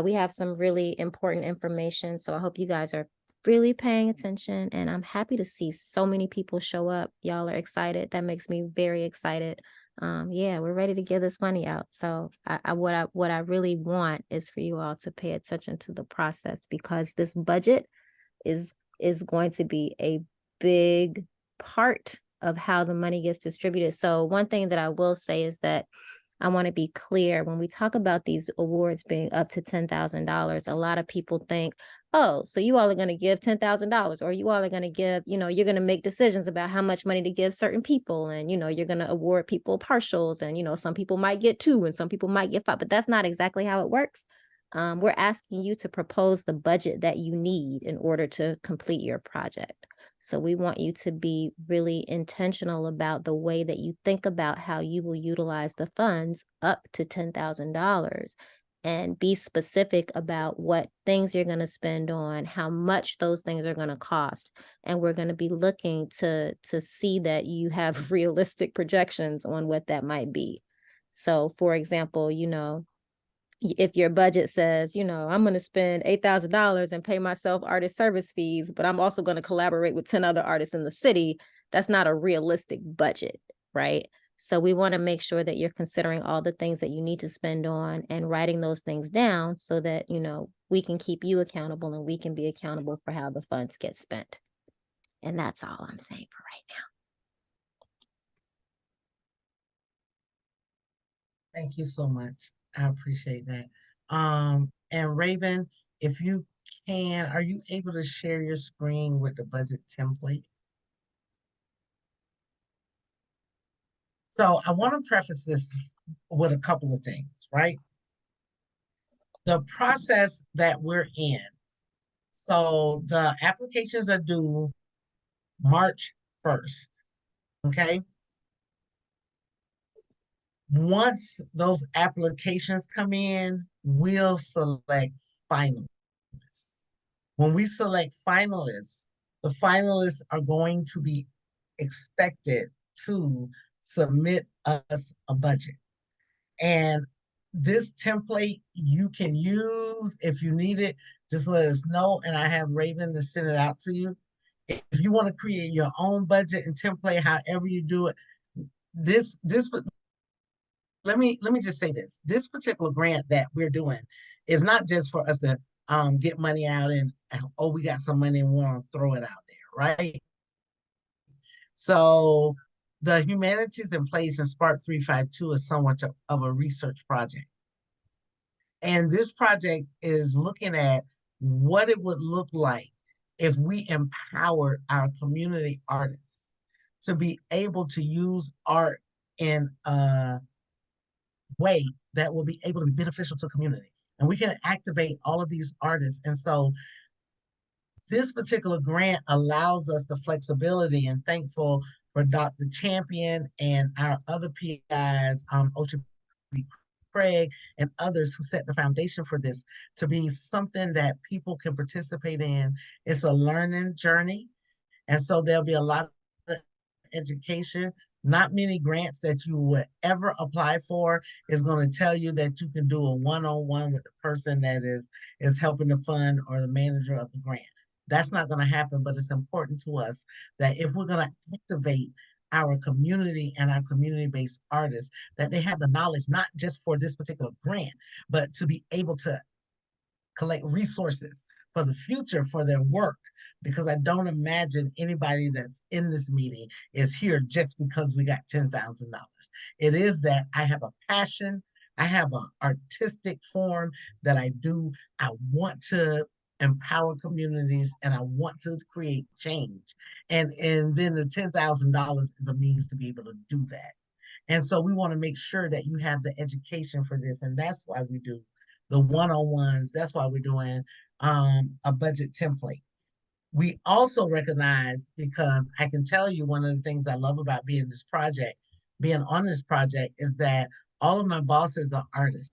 We have some really important information, so I hope you guys are really paying attention, and I'm happy to see so many people show up. Y'all are excited. That makes me very excited. Yeah, we're ready to give this money out. So what I really want is for you all to pay attention to the process because this budget is is going to be a big part of how the money gets distributed. So one thing that I will say is that I want to be clear when we talk about these awards being up to $10,000, a lot of people think, oh, so you all are going to give $10,000 or you all are going to give, you're going to make decisions about how much money to give certain people. And, you're going to award people partials. And, some people might get two and some people might get five, but that's not exactly how it works. We're asking you to propose the budget that you need in order to complete your project. So we want you to be really intentional about the way that you think about how you will utilize the funds up to $10,000 and be specific about what things you're going to spend on, how much those things are going to cost. And we're going to be looking to see that you have realistic projections on what that might be. So for example, if your budget says, I'm going to spend $8,000 and pay myself artist service fees, but I'm also going to collaborate with 10 other artists in the city, that's not a realistic budget, right? So we want to make sure that you're considering all the things that you need to spend on and writing those things down so that, we can keep you accountable and we can be accountable for how the funds get spent. And that's all I'm saying for right now. Thank you so much. I appreciate that. And Raven, if you can, are you able to share your screen with the budget template? So I want to preface this with a couple of things, right? The process that we're in. So the applications are due March 1st. Okay. Once those applications come in, we'll select finalists. When we select finalists, the finalists are going to be expected to submit us a budget. And this template you can use if you need it. Just let us know, and I have Raven to send it out to you. If you want to create your own budget and template, however you do it, this let me just say this. This particular grant that we're doing is not just for us to get money out and oh, we got some money and we want to throw it out there, right? So the humanities in place in SPARC352 is somewhat of a research project. And this project is looking at what it would look like if we empowered our community artists to be able to use art in a way that will be able to be beneficial to the community. And we can activate all of these artists. And so this particular grant allows us the flexibility, and thankful for Dr. Champion and our other PIs, Ocean Craig and others who set the foundation for this to be something that people can participate in. It's a learning journey. And so there'll be a lot of education. Not many grants that you would ever apply for is going to tell you that you can do a one-on-one with the person that is helping the fund or the manager of the grant. That's not going to happen, but it's important to us that if we're going to activate our community and our community-based artists, that they have the knowledge, not just for this particular grant, but to be able to collect resources for the future for their work. Because I don't imagine anybody that's in this meeting is here just because we got $10,000. It is that I have a passion, I have an artistic form that I do. I want to empower communities and I want to create change. And then the $10,000 is a means to be able to do that. And so we want to make sure that you have the education for this. And that's why we do the one-on-ones. That's why we're doing a budget template. We also recognize, because I can tell you one of the things I love about being on this project is that all of my bosses are artists.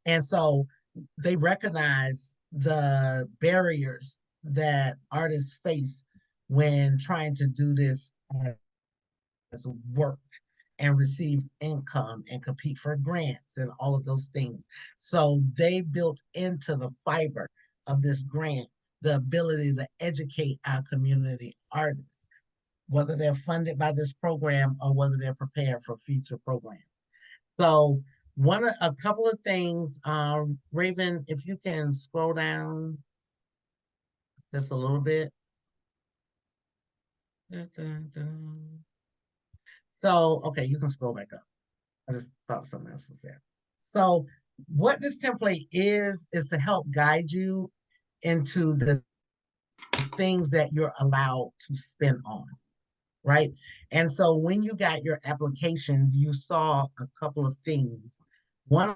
And so they recognize the barriers that artists face when trying to do this as work. and receive income and compete for grants and all of those things. So they built into the fiber of this grant the ability to educate our community artists, whether they're funded by this program or whether they're prepared for future programs. So a couple of things, Raven, if you can scroll down just a little bit. Dun, dun, dun. So, okay, you can scroll back up. I just thought something else was there. So what this template is to help guide you into the things that you're allowed to spend on, right? And so when you got your applications, you saw a couple of things. One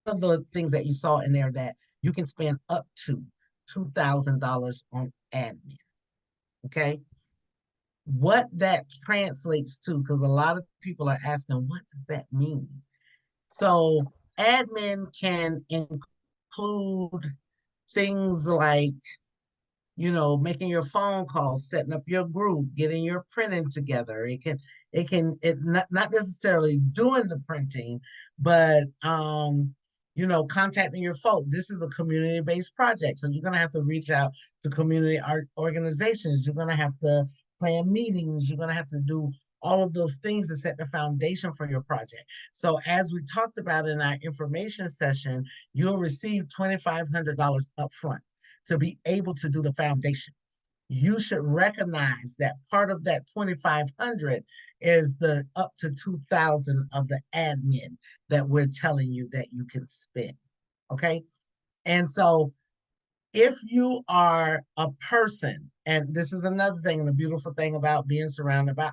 of the things that you saw in there that you can spend up to $2,000 on admin, okay? What that translates to, because a lot of people are asking, what does that mean? So admin can include things like, making your phone calls, setting up your group, getting your printing together. It not necessarily doing the printing, but contacting your folk. This is a community-based project, so you're gonna have to reach out to community art organizations. You're gonna have to plan meetings. You're gonna have to do all of those things to set the foundation for your project. So as we talked about in our information session, you'll receive $2,500 upfront to be able to do the foundation. You should recognize that part of that 2,500 is the up to 2,000 of the admin that we're telling you that you can spend. Okay. And so if you are a person, and this is another thing, and the beautiful thing about being surrounded by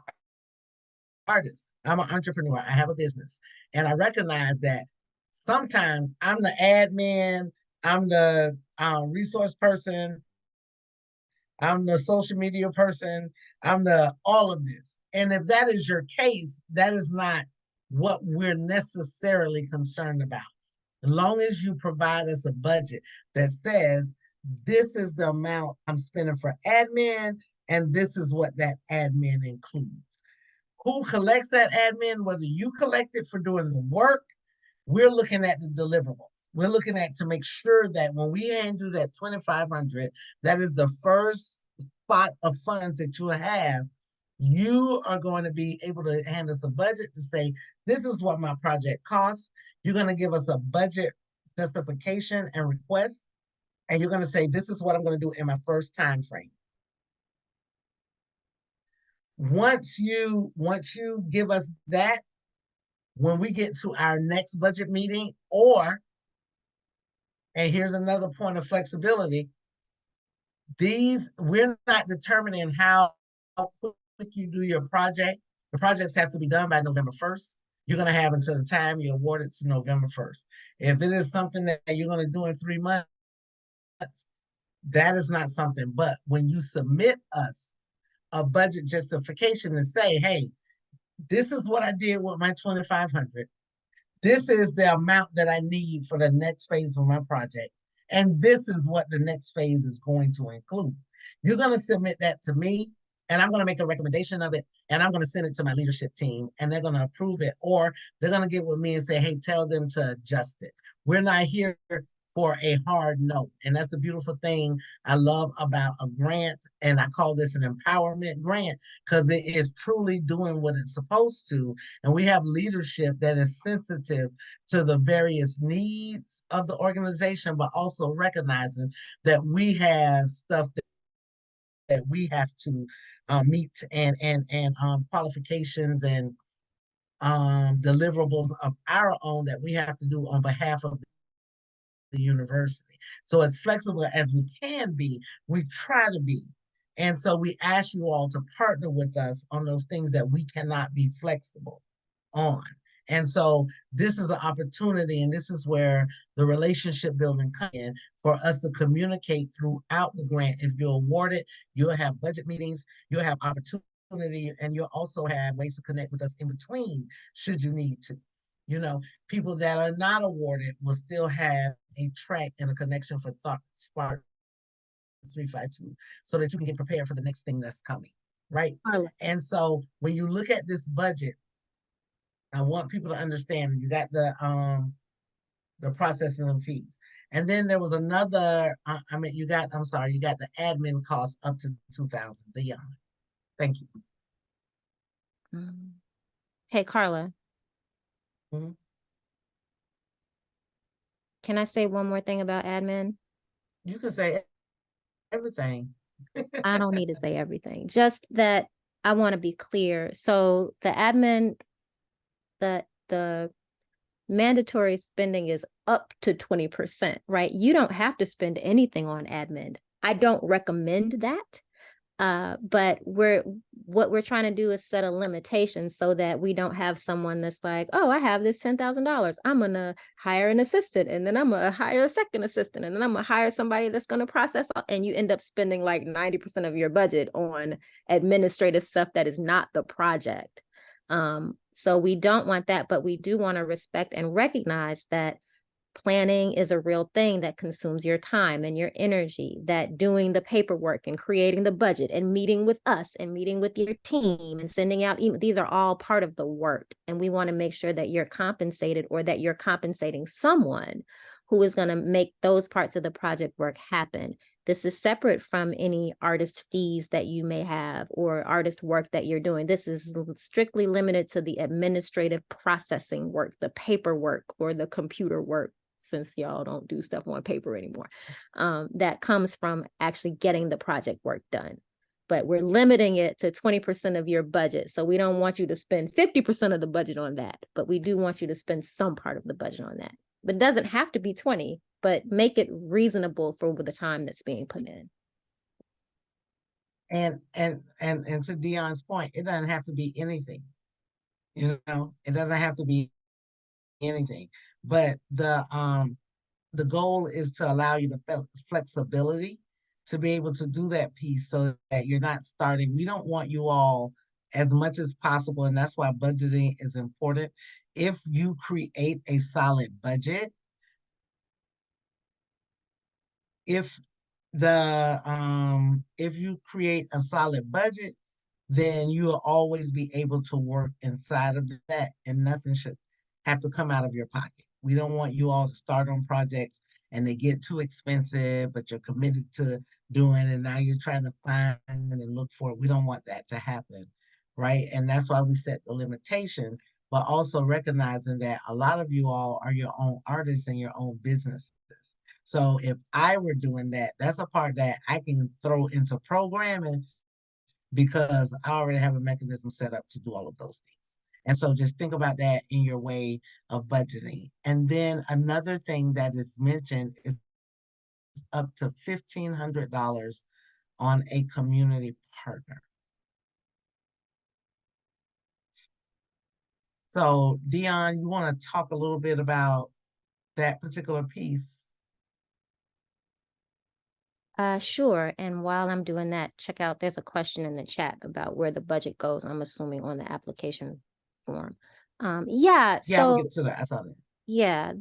artists, I'm an entrepreneur, I have a business, and I recognize that sometimes I'm the admin, I'm the resource person, I'm the social media person, I'm the all of this. And if that is your case, that is not what we're necessarily concerned about. As long as you provide us a budget that says, this is the amount I'm spending for admin, and this is what that admin includes. Who collects that admin, whether you collect it for doing the work, we're looking at the deliverables. We're looking at to make sure that when we hand you that 2,500, that is the first spot of funds that you have. You are going to be able to hand us a budget to say, this is what my project costs. You're going to give us a budget justification and request, and you're going to say, this is what I'm going to do in my first time frame. Once you give us that, when we get to our next budget meeting, and here's another point of flexibility, we're not determining how quick you do your project. The projects have to be done by November 1st. You're going to have until the time you award it to November 1st. If it is something that you're going to do in 3 months, that is not something. But when you submit us a budget justification and say, hey, this is what I did with my 2,500. This is the amount that I need for the next phase of my project. And this is what the next phase is going to include. You're going to submit that to me, and I'm going to make a recommendation of it, and I'm going to send it to my leadership team, and they're going to approve it, or they're going to get with me and say, hey, tell them to adjust it. We're not here for a hard no. And that's the beautiful thing I love about a grant. And I call this an empowerment grant because it is truly doing what it's supposed to. And we have leadership that is sensitive to the various needs of the organization, but also recognizing that we have stuff that we have to meet and qualifications and deliverables of our own that we have to do on behalf of the university. So as flexible as we can be, we try to be. And so we ask you all to partner with us on those things that we cannot be flexible on. And so this is an opportunity, and this is where the relationship building comes in for us to communicate throughout the grant. If you're awarded, you'll have budget meetings, you'll have opportunity, and you'll also have ways to connect with us in between should you need to. People that are not awarded will still have a track and a connection for SPARC352 so that you can get prepared for the next thing that's coming, right? And so when you look at this budget, I want people to understand you got the processing and fees. And then there was another, I'm sorry, you got the admin costs up to 2,000 beyond. Thank you. Hey, Carla. Mhm. Can I say one more thing about admin? You can say everything. I don't need to say everything, just that I want to be clear. So the admin, the mandatory spending is up to 20%, right? You don't have to spend anything on admin. I don't recommend that. But what we're trying to do is set a limitation so that we don't have someone that's like, oh, I have this $10,000. I'm gonna hire an assistant, and then I'm gonna hire a second assistant, and then I'm gonna hire somebody that's gonna process, and you end up spending like 90% of your budget on administrative stuff that is not the project. So we don't want that, but we do want to respect and recognize that planning is a real thing that consumes your time and your energy, that doing the paperwork and creating the budget and meeting with us and meeting with your team and sending out emails, these are all part of the work. And we want to make sure that you're compensated, or that you're compensating someone who is going to make those parts of the project work happen. This is separate from any artist fees that you may have or artist work that you're doing. This is strictly limited to the administrative processing work, the paperwork or the computer work, since y'all don't do stuff on paper anymore, that comes from actually getting the project work done. But we're limiting it to 20% of your budget. So we don't want you to spend 50% of the budget on that, but we do want you to spend some part of the budget on that. But it doesn't have to be 20, but make it reasonable for the time that's being put in. And to Dion's point, it doesn't have to be anything. You know, it doesn't have to be anything. But the goal is to allow you the flexibility to be able to do that piece so that you're not starting. We don't want you all, as much as possible, and that's why budgeting is important. If you create a solid budget, if if you create a solid budget, then you'll always be able to work inside of that, and nothing should have to come out of your pocket. We don't want you all to start on projects and they get too expensive, but you're committed to doing it, and now you're trying to find and look for it. We don't want that to happen, right? And that's why we set the limitations, but also recognizing that a lot of you all are your own artists and your own businesses. So if I were doing that, that's a part that I can throw into programming because I already have a mechanism set up to do all of those things. And so just think about that in your way of budgeting. And then another thing that is mentioned is up to $1,500 on a community partner. So Dion, you want to talk a little bit about that particular piece? Sure. And while I'm doing that, check out, there's a question in the chat about where the budget goes. I'm assuming on the application form. Yeah, Yeah, we'll so get to that. I saw that. yeah,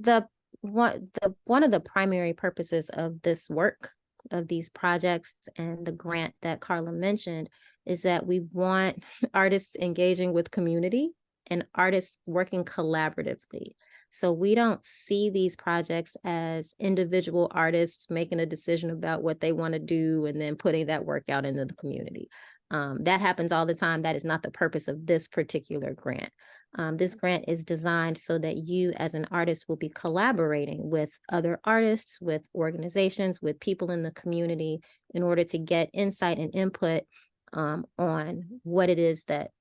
one of the primary purposes of this work, of these projects and the grant that Carla mentioned, is that we want artists engaging with community and artists working collaboratively. So we don't see these projects as individual artists making a decision about what they want to do and then putting that work out into the community. That happens all the time. That is not the purpose of this particular grant. This grant is designed so that you as an artist will be collaborating with other artists, with organizations, with people in the community in order to get insight and input on what it is that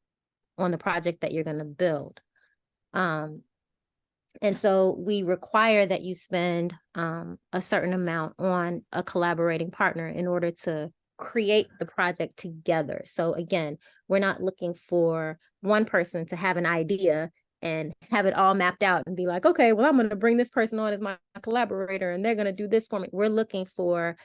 on the project that you're going to build. And so we require that you spend a certain amount on a collaborating partner in order to create the project together. So again, we're not looking for one person to have an idea and have it all mapped out and be like, okay, well, I'm going to bring this person on as my collaborator and they're going to do this for me. We're looking for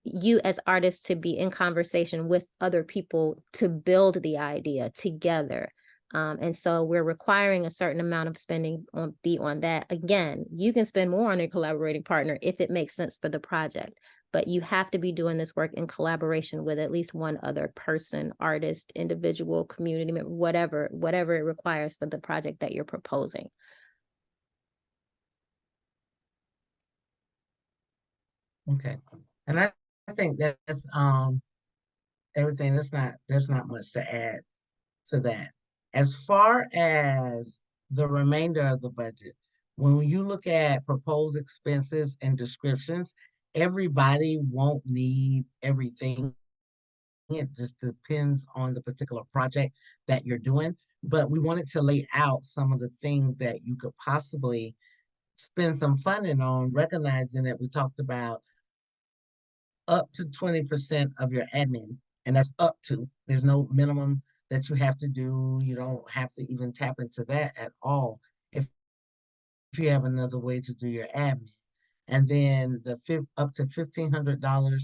you as artists to be in conversation with other people to build the idea together. And so we're requiring a certain amount of spending on that. Again, you can spend more on a collaborating partner if it makes sense for the project. but you have to be doing this work in collaboration with at least one other person, artist, individual, community member, whatever it requires for the project that you're proposing. Okay. And I think that's everything. There's not much to add to that. As far as the remainder of the budget, when you look at proposed expenses and descriptions, everybody won't need everything. It just depends on the particular project that you're doing. But we wanted to lay out some of the things that you could possibly spend some funding on, recognizing that we talked about up to 20% of your admin, and that's up to. There's no minimum that you have to do. You don't have to even tap into that at all if you have another way to do your admin. And then up to $1,500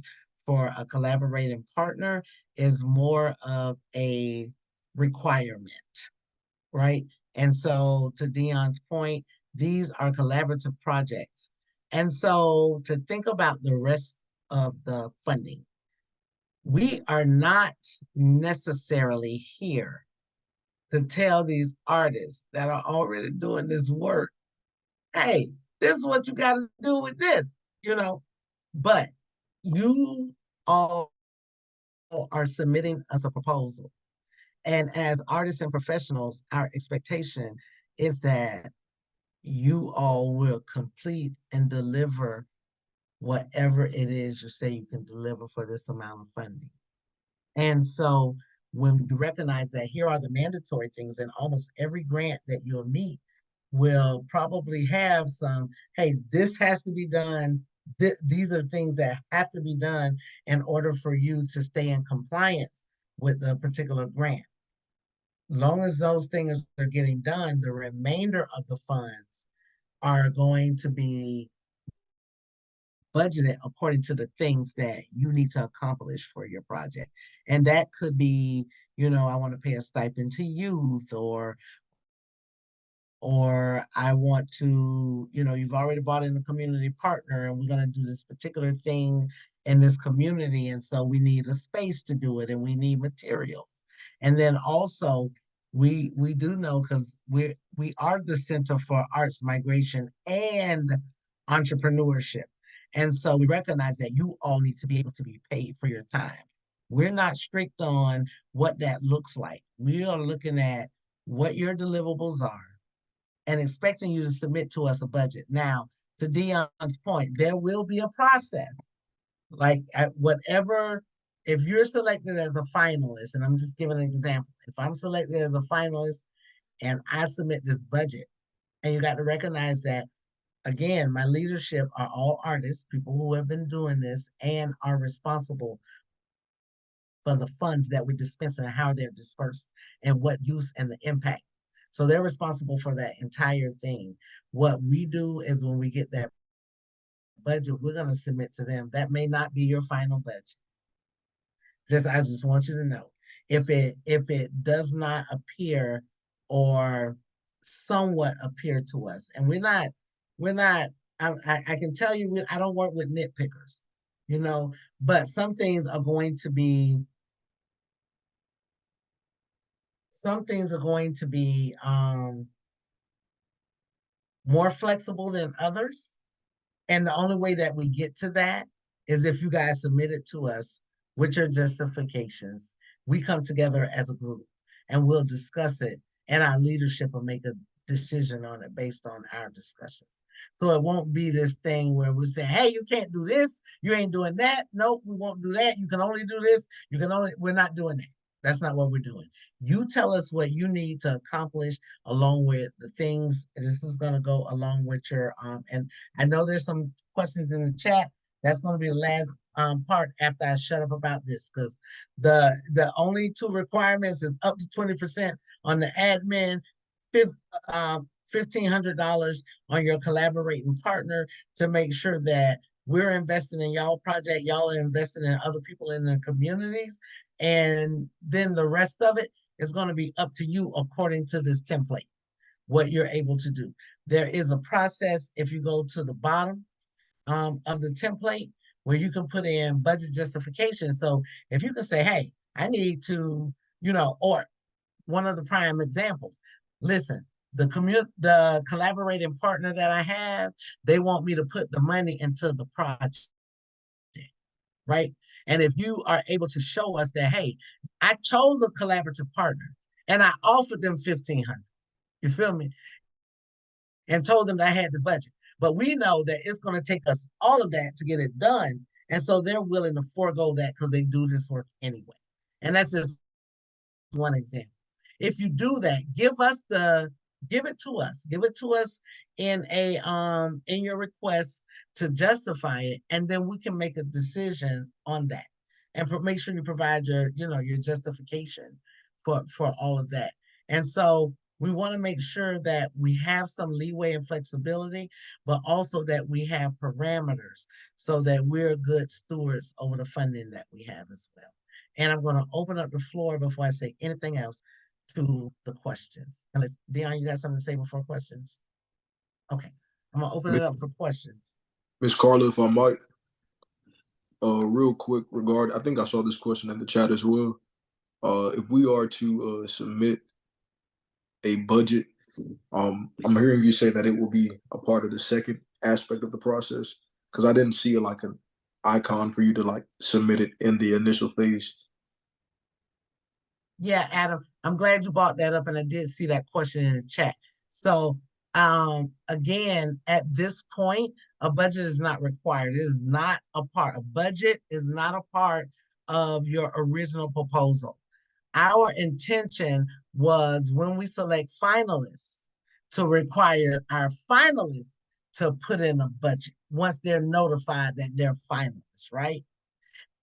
for a collaborating partner is more of a requirement, right? And so, to Dion's point, these are collaborative projects. And so, to think about the rest of the funding, we are not necessarily here to tell these artists that are already doing this work, hey, this is what you got to do with this, you know. But you all are submitting us a proposal. And as artists and professionals, our expectation is that you all will complete and deliver whatever it is you say you can deliver for this amount of funding. And so when you recognize that here are the mandatory things, and almost every grant that you'll meet will probably have some, hey, this has to be done. These are things that have to be done in order for you to stay in compliance with a particular grant. Long as those things are getting done, the remainder of the funds are going to be budgeted according to the things that you need to accomplish for your project. And that could be, I want to pay a stipend to youth, or I want to, you've already brought in a community partner and we're going to do this particular thing in this community. And so we need a space to do it and we need materials. And then also we do know, because we are the Center for Arts Migration and Entrepreneurship. And so we recognize that you all need to be able to be paid for your time. We're not strict on what that looks like. We are looking at what your deliverables are and expecting you to submit to us a budget. Now, to Dion's point, there will be a process. Like at whatever, if you're selected as a finalist, and I'm just giving an example, if I'm selected as a finalist and I submit this budget, and you got to recognize that, again, my leadership are all artists, people who have been doing this and are responsible for the funds that we dispense and how they're dispersed and what use and the impact. So they're responsible for that entire thing. What we do is when we get that budget, we're going to submit to them. That may not be your final budget. I just want you to know, if it does not appear or somewhat appear to us, and we're not. I can tell you, I don't work with nitpickers, but some things are going to be more flexible than others. And the only way that we get to that is if you guys submit it to us with your justifications. We come together as a group and we'll discuss it, and our leadership will make a decision on it based on our discussion. So it won't be this thing where we say, hey, you can't do this, you ain't doing that. Nope, we won't do that. You can only do this. We're not doing that. That's not what we're doing. You tell us what you need to accomplish along with the things. This is going to go along with your, and I know there's some questions in the chat. That's going to be the last part after I shut up about this, because the only two requirements is up to 20% on the admin, $1,500 on your collaborating partner, to make sure that we're investing in y'all project, y'all are investing in other people in the communities, and then the rest of it is going to be up to you according to this template, what you're able to do. There is a process if you go to the bottom of the template where you can put in budget justification. So if you can say, hey, I need to, or one of the prime examples, listen, the collaborating partner that I have, they want me to put the money into the project, right? And if you are able to show us that, hey, I chose a collaborative partner and I offered them 1,500, you feel me? And told them that I had this budget. But we know that it's going to take us all of that to get it done. And so they're willing to forego that because they do this work anyway. And that's just one example. If you do that, give it to us in your request to justify it, and then we can make a decision on that. And make sure you provide your justification for all of that. And so we want to make sure that we have some leeway and flexibility, but also that we have parameters so that we're good stewards over the funding that we have as well. And I'm going to open up the floor before I say anything else to the questions. Unless, Dion, you got something to say before questions? Okay. I'm going to open it up for questions. Ms. Carla, if I might, real quick I think I saw this question in the chat as well. If we are to submit a budget, I'm hearing you say that it will be a part of the second aspect of the process, because I didn't see like an icon for you to like submit it in the initial phase. Yeah, Adam, I'm glad you brought that up, and I did see that question in the chat. So again, at this point, a budget is not required. It is not a part. A budget is not a part of your original proposal. Our intention was, when we select finalists, to require our finalists to put in a budget once they're notified that they're finalists, right?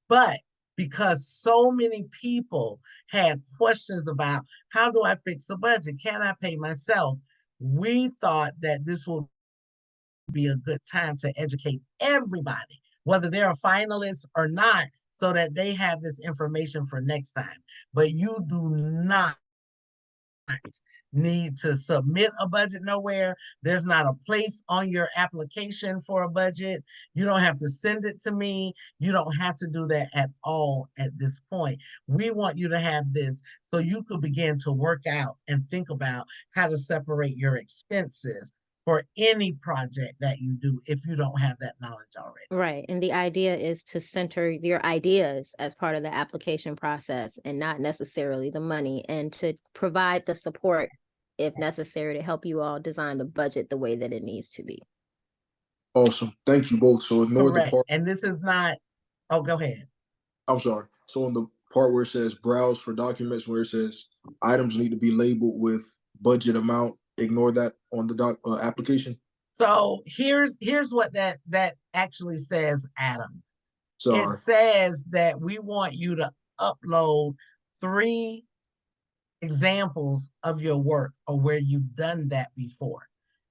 But because so many people had questions about, how do I fix a budget? Can I pay myself? We thought that this would be a good time to educate everybody, whether they're a finalist or not, so that they have this information for next time. But you do not need to submit a budget nowhere. There's not a place on your application for a budget. You don't have to send it to me. You don't have to do that at all at this point. We want you to have this so you could begin to work out and think about how to separate your expenses for any project that you do if you don't have that knowledge already. Right. And the idea is to center your ideas as part of the application process and not necessarily the money, and to provide the support if necessary to help you all design the budget the way that it needs to be. Awesome. Thank you both. So ignore Correct. the part. And this is not, oh, go ahead. I'm sorry. So on the part where it says browse for documents, where it says items need to be labeled with budget amount, ignore that on the application. So here's what that actually says, Adam. Sorry. It says that we want you to upload 3 examples of your work or where you've done that before.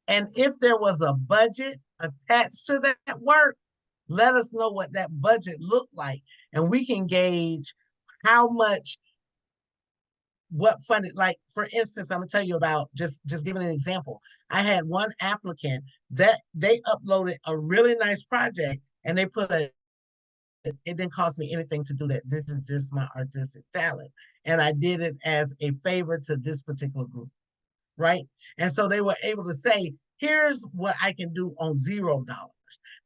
And if there was a budget attached to that work, let us know what that budget looked like, and we can gauge how much, what funding. Like, for instance, I'm gonna tell you about, just giving an example. I had one applicant that they uploaded a really nice project, and they put it didn't cost me anything to do that. This is just my artistic talent. And I did it as a favor to this particular group, right? And so they were able to say, here's what I can do on $0.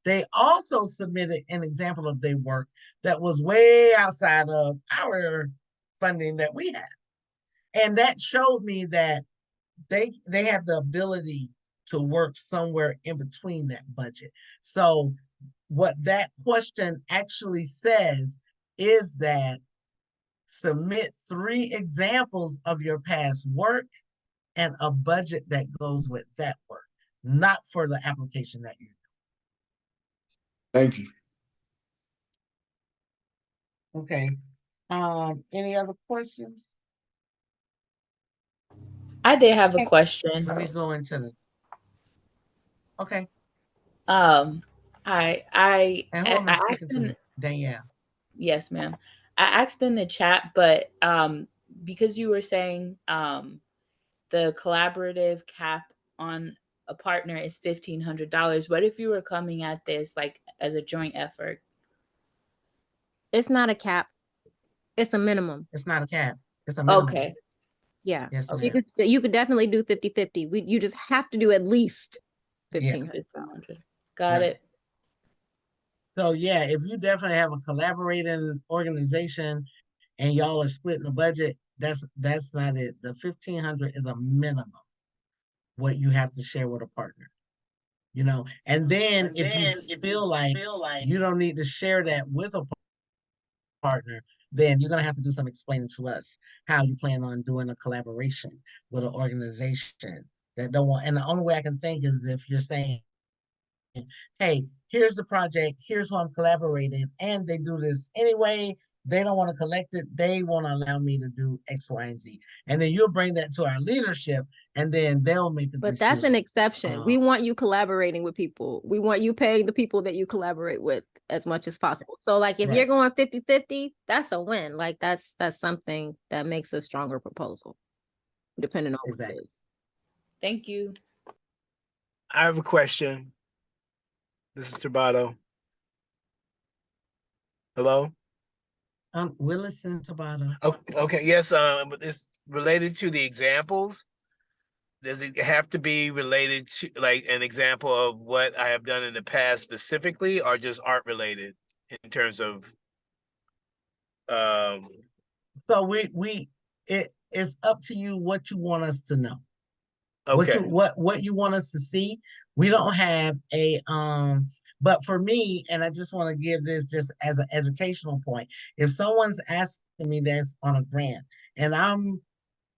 They also submitted an example of their work that was way outside of our funding that we have. And that showed me that they have the ability to work somewhere in between that budget. So what that question actually says is that submit 3 examples of your past work and a budget that goes with that work, not for the application that you do. Thank you. Okay. Any other questions? I did have a question. Let me go into the. Okay. I And who am I asked speaking to? Danielle. Yes, ma'am. I asked in the chat, but because you were saying the collaborative cap on a partner is $1,500. What if you were coming at this like as a joint effort? It's not a cap. It's a minimum. It's not a cap. It's a minimum. Okay. Yeah. Yes, So ma'am. you could definitely do 50-50. You just have to do at least Yeah. $1,500. Got Right. it. So yeah, if you definitely have a collaborating organization and y'all are splitting the budget, that's not it. The 1,500 is a minimum what you have to share with a partner. You know, and then if you feel like you don't need to share that with a partner, then you're gonna have to do some explaining to us how you plan on doing a collaboration with an organization that don't want. And the only way I can think is if you're saying, hey, here's the project, here's who I'm collaborating, and they do this anyway. They don't want to collect it. They want to allow me to do X, Y, and Z. And then you'll bring that to our leadership, and then they'll make a But decision. that's an exception. We want you collaborating with people. We want you paying the people that you collaborate with as much as possible. So like if you're going 50-50, that's a win. Like that's something that makes a stronger proposal, depending on what it is. Thank you. I have a question. This is Tabata. Hello? We're listening to Tabata. Okay, yes, but it's related to the examples. Does it have to be related to like an example of what I have done in the past specifically, or just art related in terms of so it's up to you what you want us to know. Okay. What you want us to see. We don't have a but for me, and I just want to give this just as an educational point, if someone's asking me that's on a grant and I'm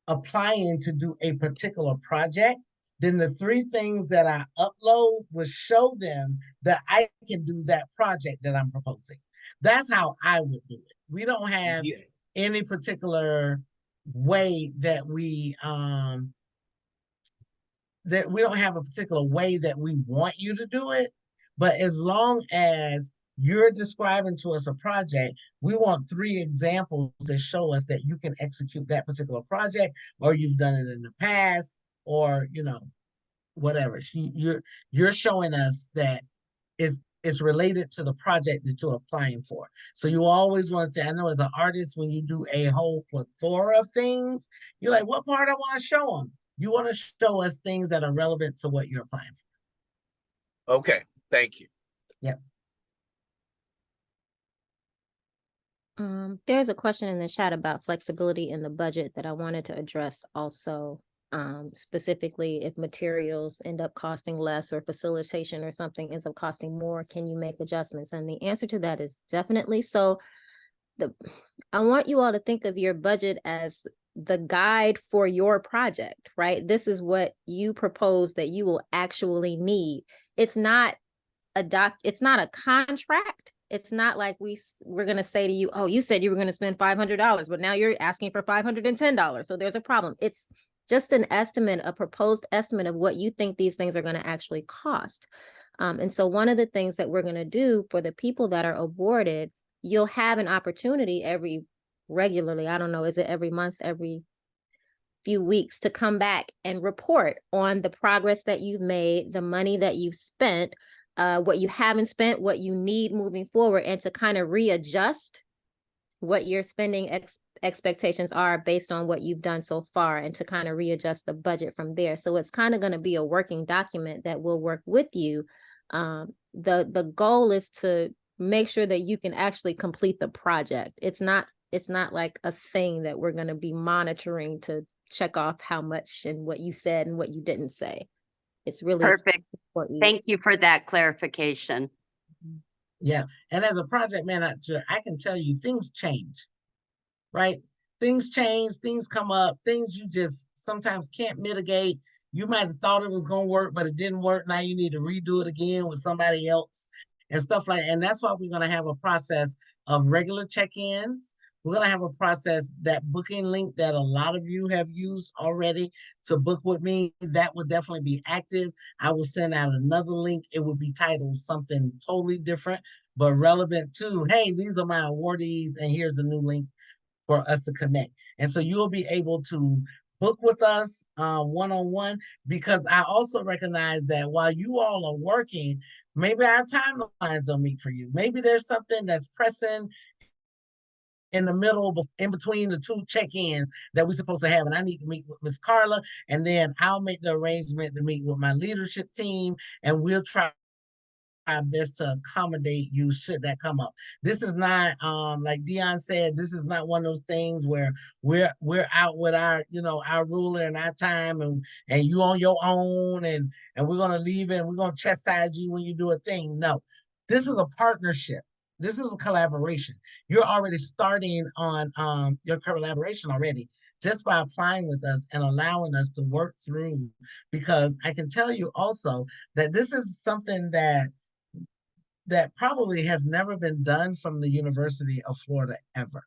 applying to do a particular project, then the 3 things that I upload will show them that I can do that project that I'm proposing. That's how I would do it. We don't have any particular way that we don't have a particular way that we want you to do it, but as long as you're describing to us a project, we want 3 examples that show us that you can execute that particular project, or you've done it in the past, or you know, whatever. You're showing us that it's related to the project that you're applying for. So you always want to, I know as an artist, when you do a whole plethora of things, you're like, what part I want to show them? You want to show us things that are relevant to what you're applying for. Okay, thank you. Yep. There's a question in the chat about flexibility in the budget that I wanted to address also. Specifically, if materials end up costing less or facilitation or something ends up costing more, can you make adjustments? And the answer to that is definitely. So I want you all to think of your budget as the guide for your project, right? This is what you propose that you will actually need. It's not it's not a contract. It's not like we're going to say to you, oh, you said you were going to spend $500, but now you're asking for $510. So there's a problem. It's just an estimate, a proposed estimate of what you think these things are going to actually cost. And so one of the things that we're going to do for the people that are awarded, you'll have an opportunity regularly, I don't know, is it every month, every few weeks, to come back and report on the progress that you've made, the money that you've spent, what you haven't spent, what you need moving forward, and to kind of readjust what your spending expectations are based on what you've done so far, and to kind of readjust the budget from there. So it's kind of going to be a working document that will work with you. The goal is to make sure that you can actually complete the project. It's not like a thing that we're going to be monitoring to check off how much and what you said and what you didn't say. It's really perfect. Thank you for that clarification. Yeah. And as a project manager, I can tell you things change, right? Things change, things come up, things you just sometimes can't mitigate. You might have thought it was going to work, but it didn't work. Now you need to redo it again with somebody else and stuff like that. And that's why we're going to have a process of regular check-ins. We're going to have a process, that booking link that a lot of you have used already to book with me, that would definitely be active. I will send out another link. It would be titled something totally different, but relevant to, hey, these are my awardees, and here's a new link for us to connect. And so you'll be able to book with us one-on-one, because I also recognize that while you all are working, maybe our timelines don't meet for you. Maybe there's something that's pressing in the middle, in between the two check-ins that we're supposed to have. And I need to meet with Miss Carla, and then I'll make the arrangement to meet with my leadership team, and we'll try our best to accommodate you should that come up. This is not like Dion said, this is not one of those things where we're out with our, you know, our ruler and our time, and you on your own, and we're gonna leave and we're gonna chastise you when you do a thing. No, this is a partnership. This is a collaboration. You're already starting on your collaboration already just by applying with us and allowing us to work through, because I can tell you also that this is something that probably has never been done from the University of Florida ever.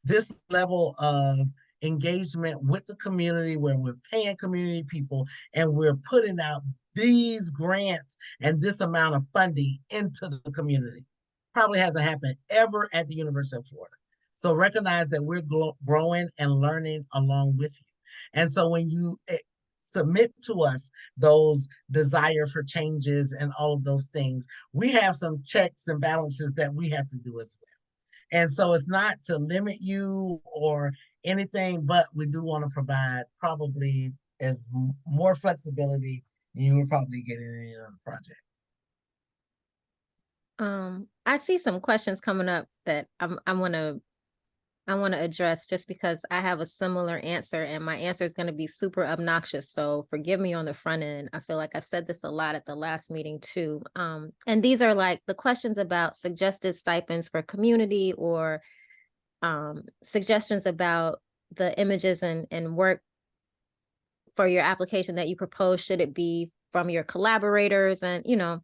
This level of engagement with the community, where we're paying community people and we're putting out these grants and this amount of funding into the community, probably hasn't happened ever at the University of Florida. So recognize that we're growing and learning along with you. And so when you submit to us those desire for changes and all of those things, we have some checks and balances that we have to do as well. And so it's not to limit you or anything, but we do want to provide probably as more flexibility than you would probably get in any other project. I see some questions coming up that I want to address, just because I have a similar answer, and my answer is going to be super obnoxious. So forgive me on the front end. I feel like I said this a lot at the last meeting too. And these are like the questions about suggested stipends for community, or suggestions about the images and work for your application that you propose. Should it be from your collaborators? And, you know,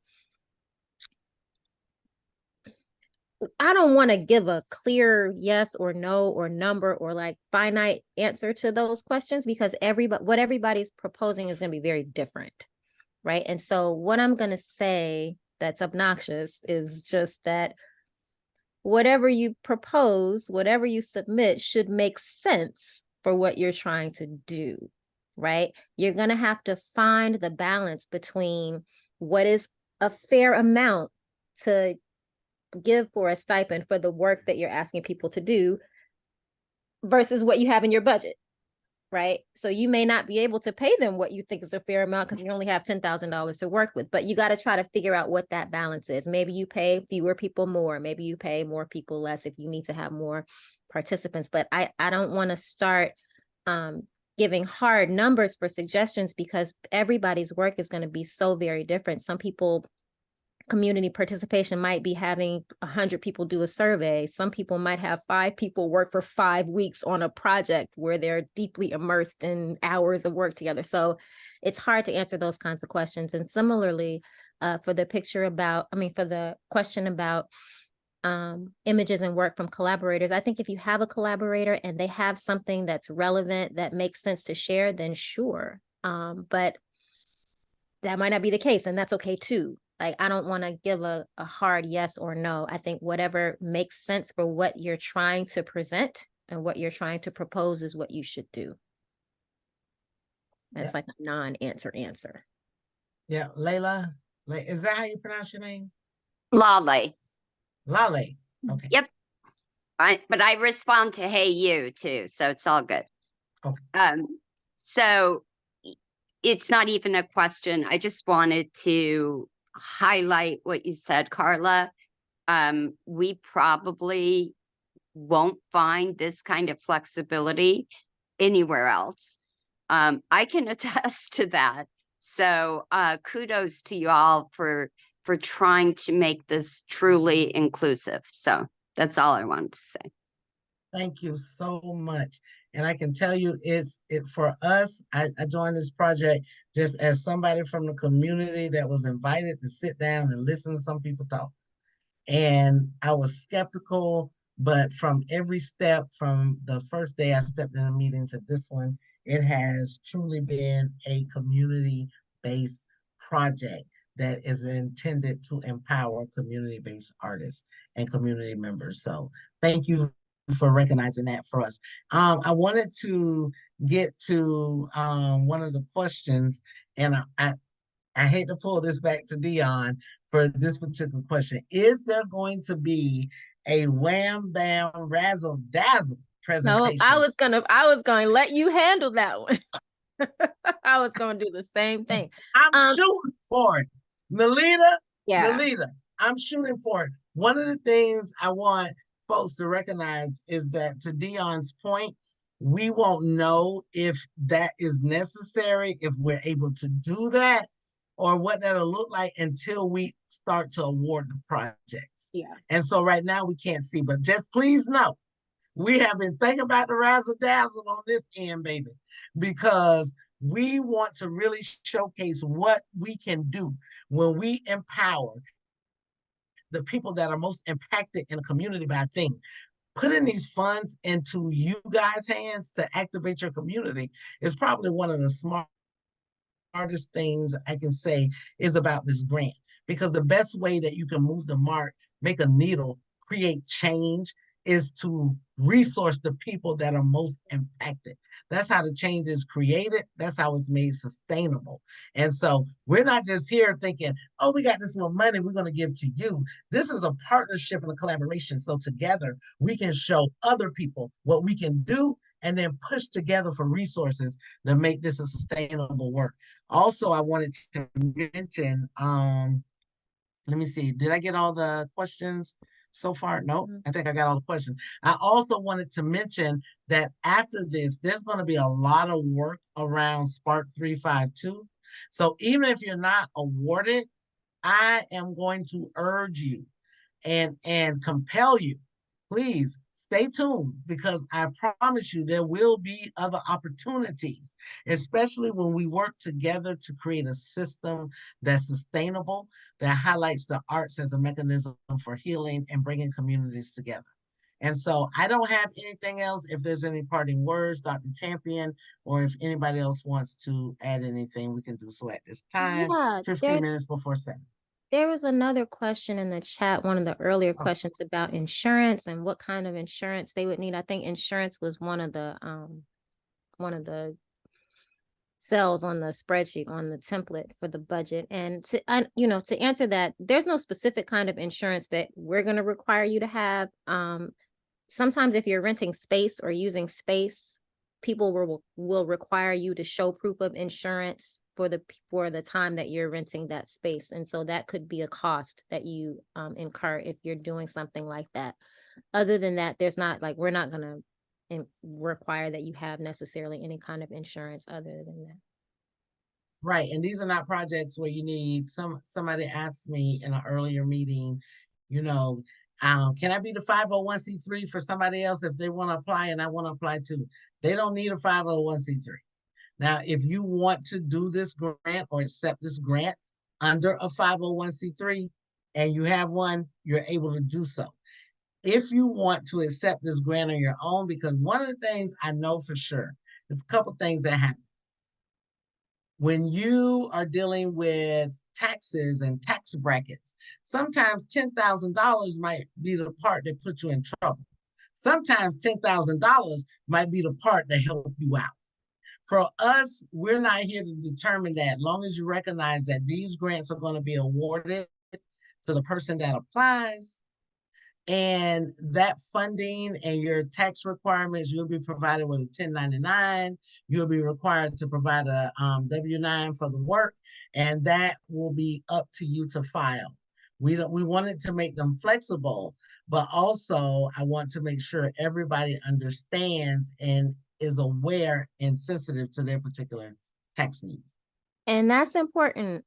I don't want to give a clear yes or no or number or like finite answer to those questions, because what everybody's proposing is going to be very different, right? And so what I'm going to say that's obnoxious is just that whatever you propose, whatever you submit, should make sense for what you're trying to do, right? You're going to have to find the balance between what is a fair amount to give for a stipend for the work that you're asking people to do versus what you have in your budget, right? So you may not be able to pay them what you think is a fair amount because you only have $10,000 to work with, but you got to try to figure out what that balance is. Maybe you pay fewer people more, maybe you pay more people less if you need to have more participants. But I don't want to start giving hard numbers for suggestions, because everybody's work is going to be so very different. Some people, community participation might be having 100 people do a survey. Some people might have 5 people work for 5 weeks on a project where they're deeply immersed in hours of work together. So it's hard to answer those kinds of questions. And similarly, for the question about images and work from collaborators, I think if you have a collaborator and they have something that's relevant, that makes sense to share, then sure. But that might not be the case, and that's okay too. Like, I don't want to give a hard yes or no. I think whatever makes sense for what you're trying to present and what you're trying to propose is what you should do. That's like a non-answer answer. Yeah, Layla, is that how you pronounce your name? Lale. Lale. Okay. Yep. But I respond to hey you too, so it's all good. Okay. So it's not even a question. I just wanted to highlight what you said, Carla. We probably won't find this kind of flexibility anywhere else. I can attest to that. So kudos to you all for trying to make this truly inclusive. So that's all I wanted to say. Thank you so much. And I can tell you, for us, I joined this project just as somebody from the community that was invited to sit down and listen to some people talk. And I was skeptical, but from every step, from the first day I stepped in a meeting to this one, it has truly been a community-based project that is intended to empower community-based artists and community members. So thank you for recognizing that for us. I wanted to get to one of the questions, and I hate to pull this back to Dion for this particular question. Is there going to be a wham bam razzle dazzle No, presentation. I was gonna let you handle that one. I was gonna do the same thing. I'm shooting for it. Melita, Yeah. I'm shooting for it. One of the things I want folks to recognize is that, to Dion's point, we won't know if that is necessary, if we're able to do that, or what that'll look like until we start to award the projects. Yeah. And so right now we can't see, but just please know, we have been thinking about the razzle dazzle on this end, baby, because we want to really showcase what we can do when we empower the people that are most impacted in a community by thing. Putting these funds into you guys' hands to activate your community is probably one of the smartest things I can say is about this grant, because the best way that you can move the mark, make a needle, create change, is to resource the people that are most impacted. That's how the change is created. That's how it's made sustainable. And so we're not just here thinking, oh, we got this little money we're going to give to you. This is a partnership and a collaboration. So together we can show other people what we can do, and then push together for resources to make this a sustainable work. Also, I wanted to mention, let me see, did I get all the questions so far? No, I think I got all the questions. I also wanted to mention that after this, there's going to be a lot of work around SPARC352. So even if you're not awarded, I am going to urge you and compel you, please stay tuned, because I promise you there will be other opportunities, especially when we work together to create a system that's sustainable, that highlights the arts as a mechanism for healing and bringing communities together. And so I don't have anything else. If there's any parting words, Dr. Champion, or if anybody else wants to add anything, we can do so at this time, Yeah, 15 minutes before 7. there was another question in the chat, one of the earlier questions about insurance and what kind of insurance they would need. I think insurance was one of the cells on the spreadsheet, on the template for the budget. And to answer that, there's no specific kind of insurance that we're going to require you to have. Sometimes if you're renting space or using space, people will require you to show proof of insurance for the time that you're renting that space. And so that could be a cost that you incur if you're doing something like that. Other than that, there's not, like, we're not going to require that you have necessarily any kind of insurance other than that. Right. And these are not projects where you need somebody asked me in an earlier meeting, can I be the 501c3 for somebody else if they want to apply and I want to apply too? They don't need a 501c3. Now, if you want to do this grant or accept this grant under a 501c3 and you have one, you're able to do so. If you want to accept this grant on your own, because one of the things I know for sure, there's a couple things that happen. When you are dealing with taxes and tax brackets, sometimes $10,000 might be the part that puts you in trouble. Sometimes $10,000 might be the part that helps you out. For us, we're not here to determine that. As long as you recognize that these grants are going to be awarded to the person that applies, and that funding and your tax requirements, you'll be provided with a 1099. You'll be required to provide a W-9 for the work, and that will be up to you to file. We wanted to make them flexible, but also I want to make sure everybody understands and is aware and sensitive to their particular tax needs. And that's important.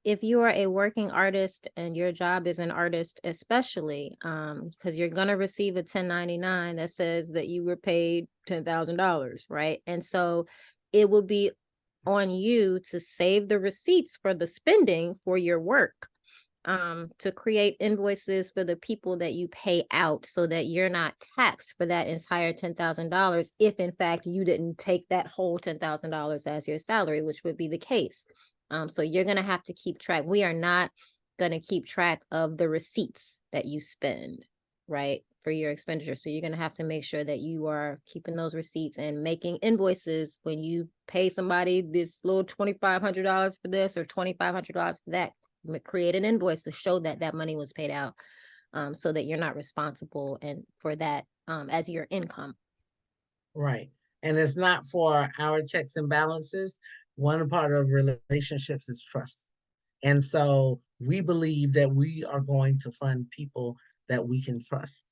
If you are a working artist and your job is an artist, especially, because you're going to receive a 1099 that says that you were paid $10,000, right? And so it will be on you to save the receipts for the spending for your work, to create invoices for the people that you pay out so that you're not taxed for that entire $10,000 if in fact you didn't take that whole $10,000 as your salary, which would be the case. So you're going to have to keep track. We are not going to keep track of the receipts that you spend, right, for your expenditure. So you're going to have to make sure that you are keeping those receipts and making invoices when you pay somebody this little $2,500 for this or $2,500 for that. Create an invoice to show that that money was paid out. so that you're not responsible and for that as your income. Right. And it's not for our checks and balances. One part of relationships is trust. And so we believe that we are going to fund people that we can trust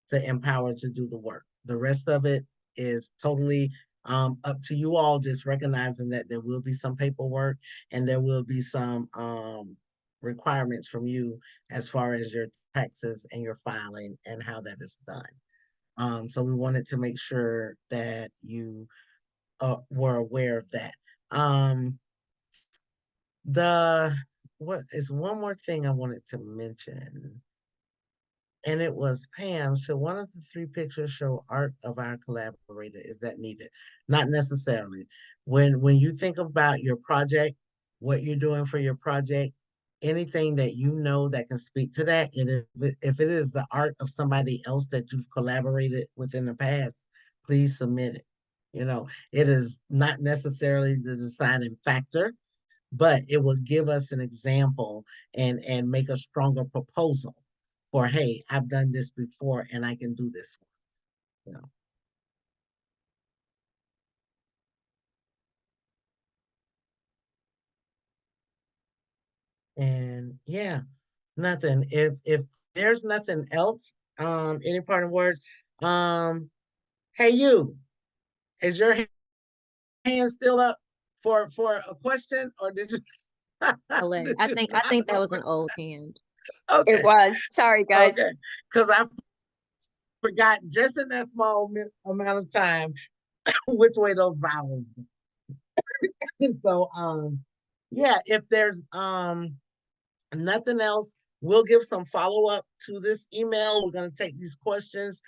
to empower to do the work. The rest of it is totally up to you all, just recognizing that there will be some paperwork and there will be some requirements from you as far as your taxes and your filing and how that is done. So we wanted to make sure that you were aware of that. What is one more thing I wanted to mention? And it was Pam. So one of the 3 pictures show art of our collaborator. Is that needed? Not necessarily. When you think about your project, what you're doing for your project, anything that you know that can speak to that, and if it is the art of somebody else that you've collaborated with in the past, please submit it. You know, it is not necessarily the deciding factor, but it will give us an example and make a stronger proposal for, hey, I've done this before and I can do this one, you know. And yeah, nothing. If there's nothing else, any parting words, hey you, is your hand still up for a question, or did you? Hilarious. I think that was an old hand. Okay. It was. Sorry, guys. Okay, because I forgot just in that small amount of time which way those vowels. So yeah, if there's nothing else, we'll give some follow-up to this email. We're going to take these questions.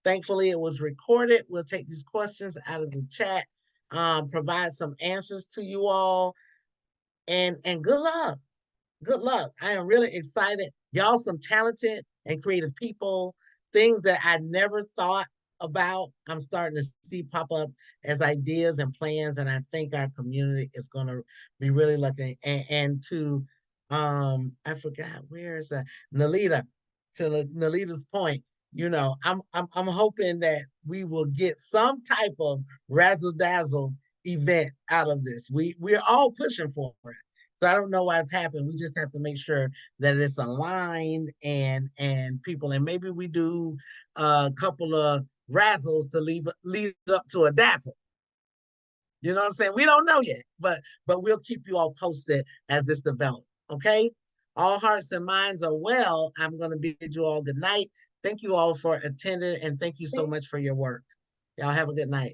Thankfully, it was recorded. We'll take these questions out of the chat, provide some answers to you all, and good luck. Good luck. I am really excited. Y'all some talented and creative people, things that I never thought about. I'm starting to see pop up as ideas and plans, and I think our community is going to be really lucky. And to, I forgot, where is that? Nalita, to Nalita's point, you know, I'm hoping that we will get some type of razzle dazzle event out of this. We're all pushing for it. So I don't know why it's happened. We just have to make sure that it's aligned and people, and maybe we do a couple of razzles to lead up to a dazzle. You know what I'm saying? We don't know yet, but we'll keep you all posted as this develops. Okay. All hearts and minds are well. I'm going to bid you all good night. Thank you all for attending, and thank you so much for your work. Y'all have a good night.